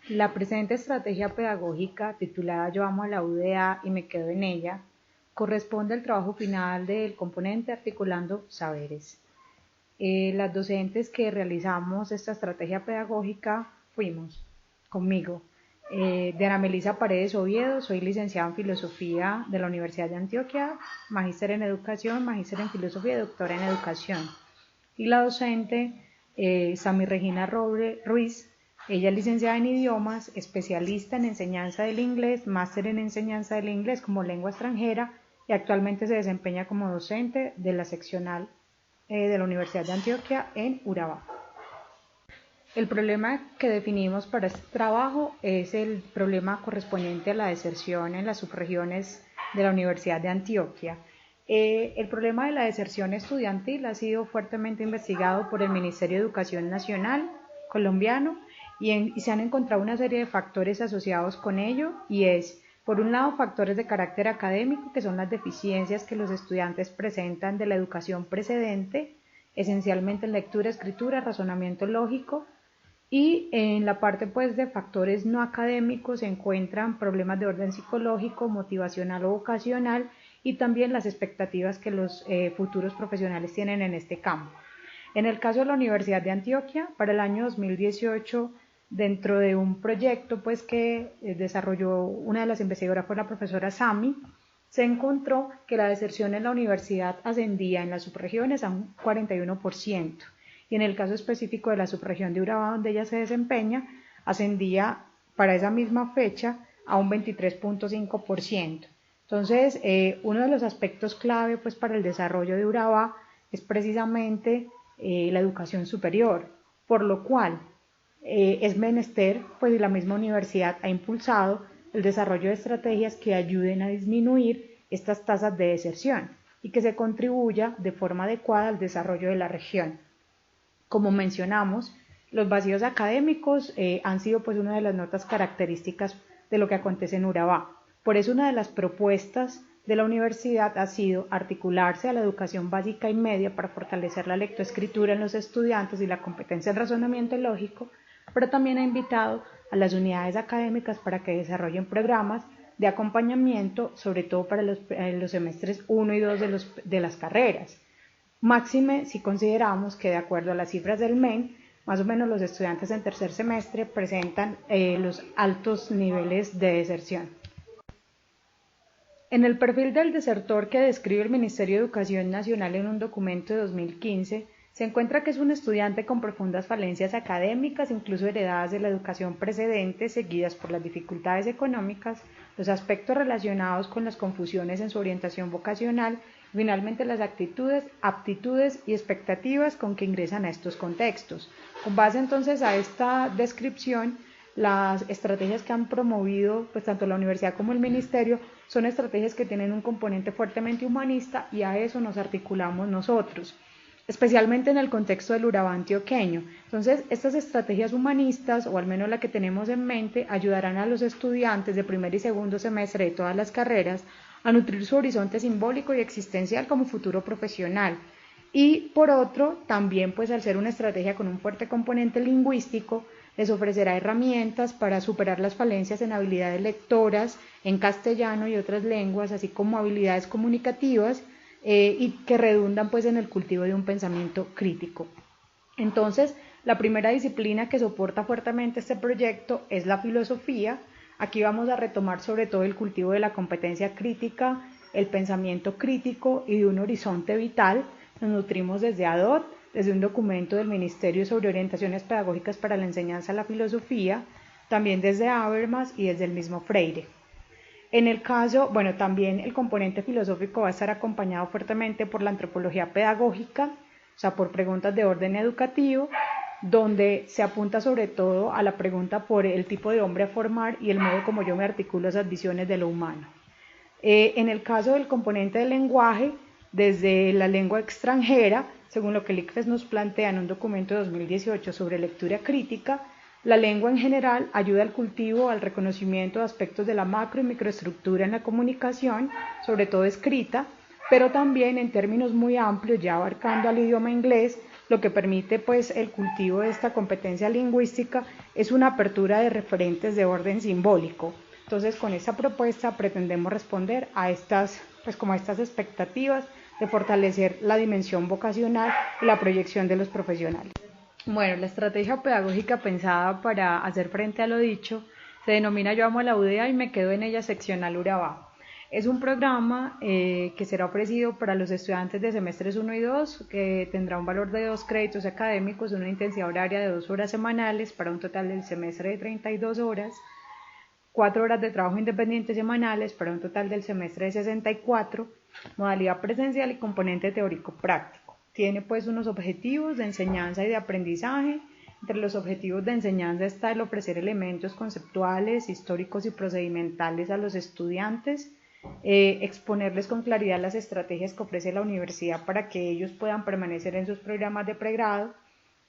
La presente estrategia pedagógica, titulada Yo amo a la UDA y me quedo en ella, corresponde al trabajo final del componente Articulando Saberes. Las docentes que realizamos esta estrategia pedagógica fuimos, conmigo, Diana Melisa Paredes Oviedo, soy licenciada en Filosofía de la Universidad de Antioquia, magíster en Educación, magíster en Filosofía y doctora en Educación. Y la docente Sami Regina Ruiz, ella es licenciada en idiomas, especialista en enseñanza del inglés, máster en enseñanza del inglés como lengua extranjera y actualmente se desempeña como docente de la seccional de la Universidad de Antioquia en Urabá. El problema que definimos para este trabajo es el problema correspondiente a la deserción en las subregiones de la Universidad de Antioquia. El problema de la deserción estudiantil ha sido fuertemente investigado por el Ministerio de Educación Nacional colombiano y se han encontrado una serie de factores asociados con ello, y es, por un lado, factores de carácter académico, que son las deficiencias que los estudiantes presentan de la educación precedente, esencialmente en lectura, escritura, razonamiento lógico, y en la parte pues de factores no académicos se encuentran problemas de orden psicológico, motivacional o vocacional, y también las expectativas que los futuros profesionales tienen en este campo. En el caso de la Universidad de Antioquia, para el año 2018, dentro de un proyecto pues que desarrolló una de las investigadoras, fue la profesora Sami, se encontró que la deserción en la universidad ascendía en las subregiones a un 41%, y en el caso específico de la subregión de Urabá, donde ella se desempeña, ascendía para esa misma fecha a un 23.5%. Entonces, uno de los aspectos clave pues, para el desarrollo de Urabá es precisamente la educación superior, por lo cual es menester, pues la misma universidad ha impulsado el desarrollo de estrategias que ayuden a disminuir estas tasas de deserción y que se contribuya de forma adecuada al desarrollo de la región. Como mencionamos, los vacíos académicos han sido pues una de las notas características de lo que acontece en Urabá. Por eso una de las propuestas de la universidad ha sido articularse a la educación básica y media para fortalecer la lectoescritura en los estudiantes y la competencia en razonamiento lógico, pero también ha invitado a las unidades académicas para que desarrollen programas de acompañamiento, sobre todo para los semestres 1 y 2 de las carreras. Máxime si consideramos que de acuerdo a las cifras del MEN, más o menos los estudiantes en tercer semestre presentan los altos niveles de deserción. En el perfil del desertor que describe el Ministerio de Educación Nacional en un documento de 2015, se encuentra que es un estudiante con profundas falencias académicas, incluso heredadas de la educación precedente, seguidas por las dificultades económicas, los aspectos relacionados con las confusiones en su orientación vocacional, y finalmente las actitudes, aptitudes y expectativas con que ingresan a estos contextos. Con base entonces a esta descripción, las estrategias que han promovido pues tanto la universidad como el ministerio son estrategias que tienen un componente fuertemente humanista, y a eso nos articulamos nosotros, especialmente en el contexto del Urabá antioqueño. Entonces, estas estrategias humanistas, o al menos la que tenemos en mente, ayudarán a los estudiantes de primer y segundo semestre de todas las carreras a nutrir su horizonte simbólico y existencial como futuro profesional. Y por otro, también pues al ser una estrategia con un fuerte componente lingüístico, les ofrecerá herramientas para superar las falencias en habilidades lectoras en castellano y otras lenguas, así como habilidades comunicativas, y que redundan pues en el cultivo de un pensamiento crítico. Entonces, la primera disciplina que soporta fuertemente este proyecto es la filosofía. Aquí vamos a retomar sobre todo el cultivo de la competencia crítica, el pensamiento crítico y de un horizonte vital. Nos nutrimos desde ADOT, desde un documento del Ministerio sobre orientaciones pedagógicas para la enseñanza de la filosofía, también desde Habermas y desde el mismo Freire. En el caso, bueno, también el componente filosófico va a estar acompañado fuertemente por la antropología pedagógica, o sea, por preguntas de orden educativo, donde se apunta sobre todo a la pregunta por el tipo de hombre a formar y el modo como yo me articulo esas visiones de lo humano. En el caso del componente del lenguaje, desde la lengua extranjera, según lo que el ICFES nos plantea en un documento de 2018 sobre lectura crítica, la lengua en general ayuda al cultivo, al reconocimiento de aspectos de la macro y microestructura en la comunicación, sobre todo escrita, pero también en términos muy amplios, ya abarcando al idioma inglés, lo que permite pues el cultivo de esta competencia lingüística es una apertura de referentes de orden simbólico. Entonces, con esta propuesta pretendemos responder a estas, pues como a estas expectativas de fortalecer la dimensión vocacional y la proyección de los profesionales. Bueno, la estrategia pedagógica pensada para hacer frente a lo dicho se denomina Yo amo a la UDEA y me quedo en ella seccional Urabá. Es un programa que será ofrecido para los estudiantes de semestres 1 y 2, que tendrá un valor de 2 créditos académicos, una intensidad horaria de 2 horas semanales para un total del semestre de 32 horas, 4 horas de trabajo independiente semanales para un total del semestre de 64, modalidad presencial y componente teórico práctico. Tiene pues unos objetivos de enseñanza y de aprendizaje. Entre los objetivos de enseñanza está el ofrecer elementos conceptuales, históricos y procedimentales a los estudiantes, exponerles con claridad las estrategias que ofrece la universidad para que ellos puedan permanecer en sus programas de pregrado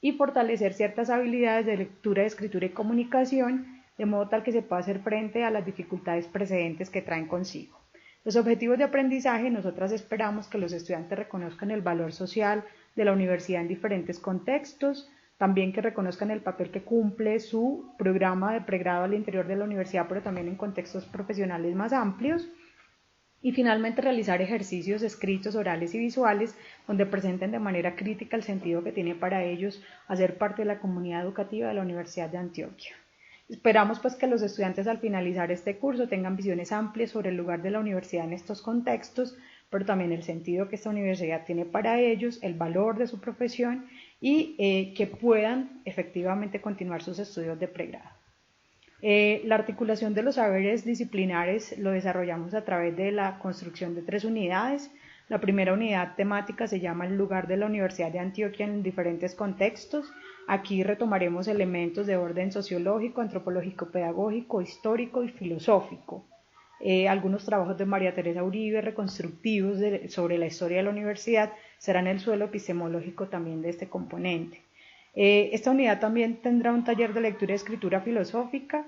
y fortalecer ciertas habilidades de lectura, escritura y comunicación, de modo tal que se pueda hacer frente a las dificultades precedentes que traen consigo. Los objetivos de aprendizaje, nosotras esperamos que los estudiantes reconozcan el valor social de la universidad en diferentes contextos, también que reconozcan el papel que cumple su programa de pregrado al interior de la universidad, pero también en contextos profesionales más amplios. Y finalmente realizar ejercicios escritos, orales y visuales donde presenten de manera crítica el sentido que tiene para ellos hacer parte de la comunidad educativa de la Universidad de Antioquia. Esperamos pues que los estudiantes al finalizar este curso tengan visiones amplias sobre el lugar de la universidad en estos contextos, pero también el sentido que esta universidad tiene para ellos, el valor de su profesión y que puedan efectivamente continuar sus estudios de pregrado. La articulación de los saberes disciplinares lo desarrollamos a través de la construcción de 3 unidades. La primera unidad temática se llama El lugar de la Universidad de Antioquia en diferentes contextos. Aquí retomaremos elementos de orden sociológico, antropológico, pedagógico, histórico y filosófico. Algunos trabajos de María Teresa Uribe reconstructivos sobre la historia de la universidad serán el suelo epistemológico también de este componente. Esta unidad también tendrá un taller de lectura y escritura filosófica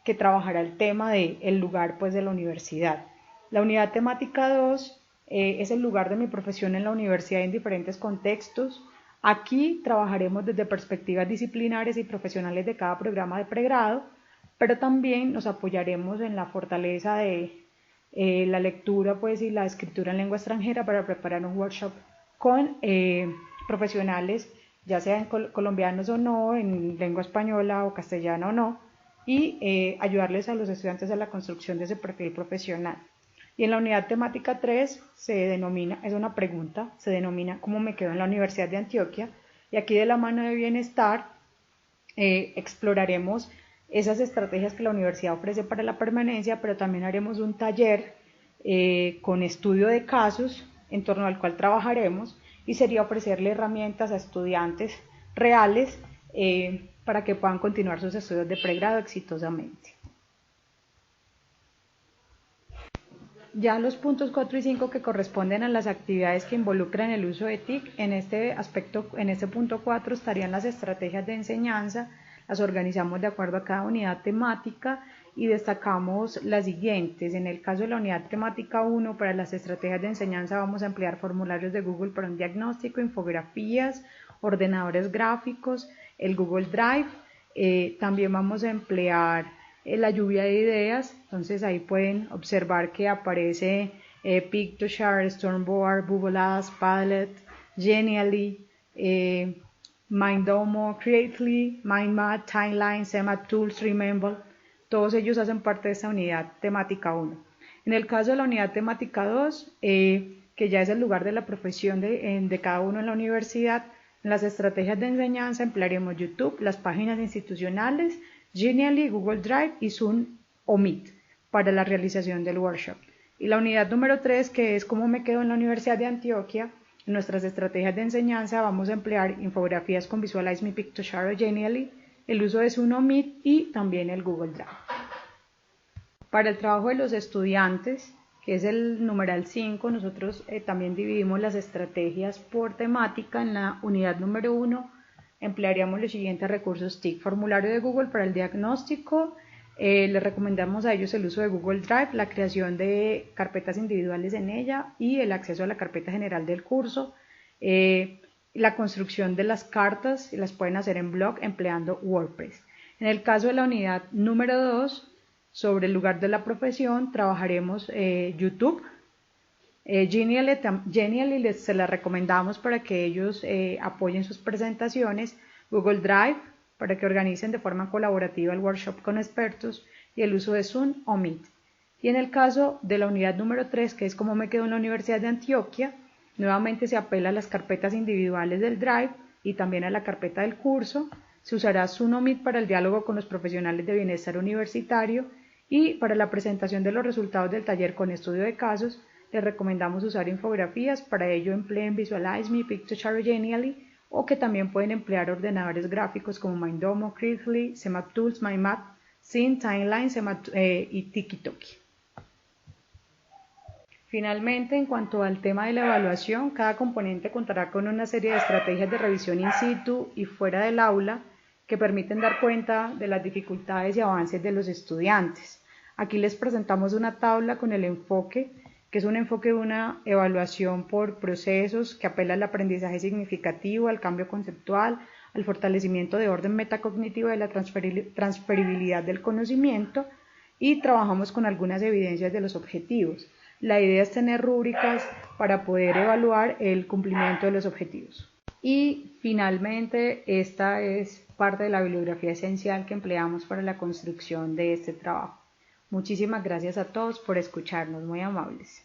que trabajará el tema del lugar pues, de la universidad. La unidad temática 2 es el lugar de mi profesión en la universidad en diferentes contextos. Aquí trabajaremos desde perspectivas disciplinares y profesionales de cada programa de pregrado, pero también nos apoyaremos en la fortaleza de la lectura pues, y la escritura en lengua extranjera para preparar un workshop con profesionales ya sean colombianos o no, en lengua española o castellana o no, y ayudarles a los estudiantes a la construcción de ese perfil profesional. Y en la unidad temática 3 es una pregunta, se denomina ¿Cómo me quedo en la Universidad de Antioquia? Y aquí de la mano de bienestar exploraremos esas estrategias que la universidad ofrece para la permanencia, pero también haremos un taller con estudio de casos en torno al cual trabajaremos, y sería ofrecerle herramientas a estudiantes reales para que puedan continuar sus estudios de pregrado exitosamente. Ya los puntos 4 y 5 que corresponden a las actividades que involucran el uso de TIC, en este punto 4 estarían las estrategias de enseñanza, las organizamos de acuerdo a cada unidad temática y destacamos las siguientes. En el caso de la unidad temática 1, para las estrategias de enseñanza vamos a emplear formularios de Google para un diagnóstico, infografías, ordenadores gráficos, el Google Drive. También vamos a emplear la lluvia de ideas, entonces ahí pueden observar que aparece Pictoshare, Stormboard, Google Apps, Padlet, Genially, Mindomo, Creately, MindMap, Timeline, CMAP Tools, Remember. Todos ellos hacen parte de esta unidad temática 1. En el caso de la unidad temática 2, que ya es el lugar de la profesión de cada uno en la universidad, en las estrategias de enseñanza emplearemos YouTube, las páginas institucionales, Genially, Google Drive y Zoom o Meet para la realización del workshop. Y la unidad número 3, que es cómo me quedo en la Universidad de Antioquia, en nuestras estrategias de enseñanza vamos a emplear infografías con Visualize Me, Pictoshare o Genially, el uso de Zoom o Meet y también el Google Drive. Para el trabajo de los estudiantes, que es el numeral 5, nosotros también dividimos las estrategias por temática. En la unidad número 1 emplearíamos los siguientes recursos TIC: formulario de Google para el diagnóstico, les recomendamos a ellos el uso de Google Drive, la creación de carpetas individuales en ella y el acceso a la carpeta general del curso. la construcción de las cartas las pueden hacer en blog empleando WordPress. En el caso de la unidad número 2, sobre el lugar de la profesión, trabajaremos YouTube. Genially se la recomendamos para que ellos apoyen sus presentaciones, Google Drive para que organicen de forma colaborativa el workshop con expertos y el uso de Zoom o Meet. Y en el caso de la unidad número 3, que es cómo me quedo en la Universidad de Antioquia, nuevamente se apela a las carpetas individuales del Drive y también a la carpeta del curso. Se usará Zoom o Meet para el diálogo con los profesionales de bienestar universitario y para la presentación de los resultados del taller con estudio de casos. Les recomendamos usar infografías, para ello empleen Visualize Me, Pictoshare o Genially, o que también pueden emplear ordenadores gráficos como Mindomo, Creatly, Semap Tools, MyMap, Scene, Timeline y Tiki-Toki. Finalmente, en cuanto al tema de la evaluación, cada componente contará con una serie de estrategias de revisión in situ y fuera del aula que permiten dar cuenta de las dificultades y avances de los estudiantes. Aquí les presentamos una tabla con el enfoque, que es un enfoque de una evaluación por procesos que apela al aprendizaje significativo, al cambio conceptual, al fortalecimiento de orden metacognitivo y de la transferibilidad del conocimiento, y trabajamos con algunas evidencias de los objetivos. La idea es tener rúbricas para poder evaluar el cumplimiento de los objetivos. Y finalmente, esta es parte de la bibliografía esencial que empleamos para la construcción de este trabajo. Muchísimas gracias a todos por escucharnos, muy amables.